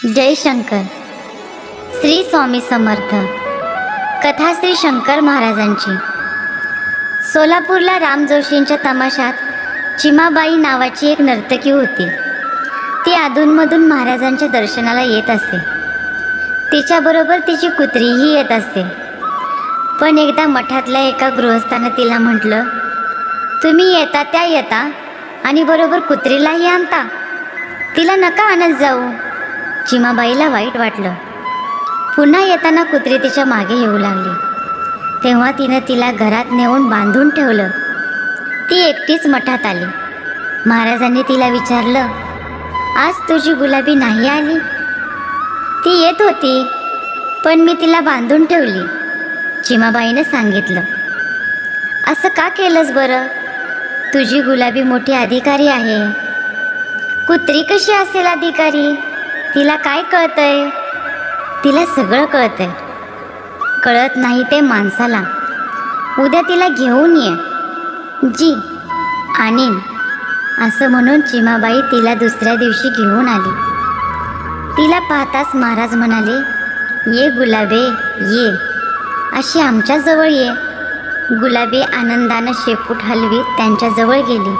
जय शंकर. श्री स्वामी समर्थ. कथा श्री शंकर महाराजांची. सोलापूरला राम जोशींच्या तमाशात चिमाबाई नावाची एक नर्तकी होती. ती अधूनमधून महाराजांच्या दर्शनाला येत असे. तिच्याबरोबर तिची कुत्रीही येत असे. पण एकदा मठातल्या एका गृहस्थानं तिला म्हटलं, तुम्ही येता त्या येता आणि बरोबर कुत्रीलाही आणता, तिला नका आणत जाऊ. चिमाबाईला वाईट वाटलं. पुन्हा येताना कुत्री तिच्या मागे येऊ लागली. तेव्हा तिनं तिला घरात नेऊन बांधून ठेवलं. ती एकटीच मठात आली. महाराजांनी तिला विचारलं, आज तुझी गुलाबी नाही आली? ती येत होती, पण मी तिला बांधून ठेवली. चिमाबाईनं सांगितलं. असं का केलंस बरं? तुझी गुलाबी मोठी अधिकारी आहे. कुत्री कशी असेल अधिकारी? तिला काय कळतंय? तिला सगळं कळतंय. कळत नाही ते माणसाला. उद्या तिला घेऊन ये. जी आणीन. असं म्हणून चिमाबाई तिला दुसऱ्या दिवशी घेऊन आली. तिला पाहताच महाराज म्हणाले, ये गुलाबे ये, अशी आमच्याजवळ ये. गुलाबी आनंदानं शेपूट हलवीत त्यांच्याजवळ गेली.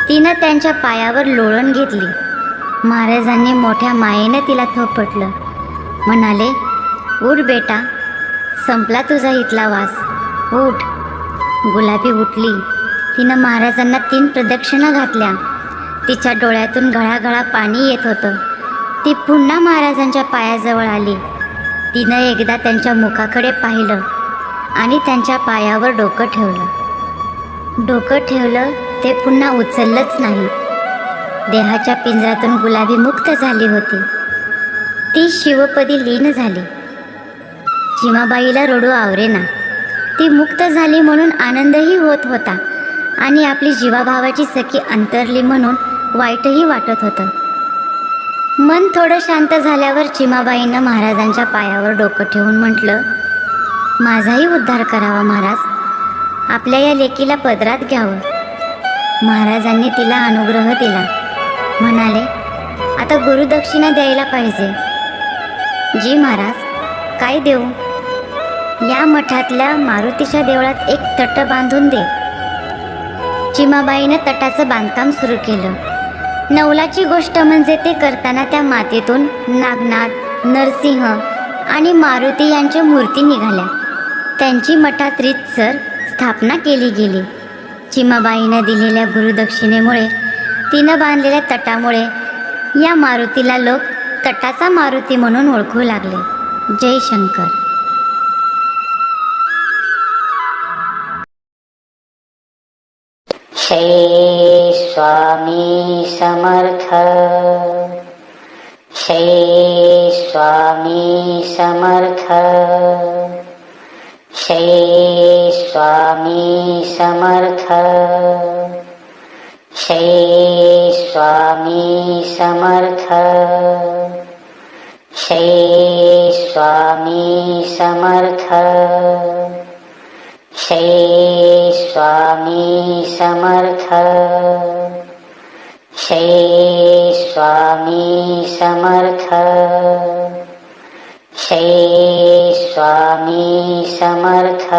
तिनं त्यांच्या पायावर लोळण घेतली. महाराजांनी मोठ्या मायेनं तिला थोपटलं. म्हणाले, उठ बेटा, संपला तुझा इथला वास, उठ. गुलाबी उठली. तिनं महाराजांना 3 प्रदक्षिणा घातल्या. तिच्या डोळ्यातून गळागळा पाणी येत होतं. ती पुन्हा महाराजांच्या पायाजवळ आली. तिनं एकदा त्यांच्या मुखाकडे पाहिलं आणि त्यांच्या पायावर डोकं ठेवलं. डोकं ठेवलं ते पुन्हा उचललंच नाही. देहाच्या पिंजरातून गुलाबी मुक्त झाली होती. ती शिवपदी लीन झाली. चिमाबाईला रडू आवरेना. ती मुक्त झाली म्हणून आनंदही होत होता आणि आपली जीवाभावाची सखी अंतरली म्हणून वाईटही वाटत होतं. मन थोडं शांत झाल्यावर चिमाबाईनं महाराजांच्या पायावर डोकं ठेवून म्हटलं, माझाही उद्धार करावा महाराज. आपल्या या लेकीला पदरात घ्यावं. महाराजांनी तिला अनुग्रह दिला. म्हणाले, आता गुरुदक्षिणा द्यायला पाहिजे. जी महाराज, काय देऊ? या मठातल्या मारुतीच्या देवळात एक तट बांधून दे. चिमाबाईनं तटाचं बांधकाम सुरू केलं. नवलाची गोष्ट म्हणजे ते करताना त्या मातीतून नागनाथ, नरसिंह आणि मारुती यांच्या मूर्ती निघाल्या. त्यांची मठात रीतसर स्थापना केली गेली. चिमाबाईनं दिलेल्या गुरुदक्षिणेमुळे, तिनं बांधलेल्या तटामुळे या मारुतीला लोक तटाचा मारुती म्हणून ओळखू लागले. जय शंकर. श्री स्वामी समर्थ. श्री स्वामी समर्थ. श्री स्वामी समर्थ. श्री स्वामी समर्थ. श्री स्वामी समर्थ. श्री स्वामी समर्थ. श्री स्वामी समर्थ. श्री स्वामी समर्थ.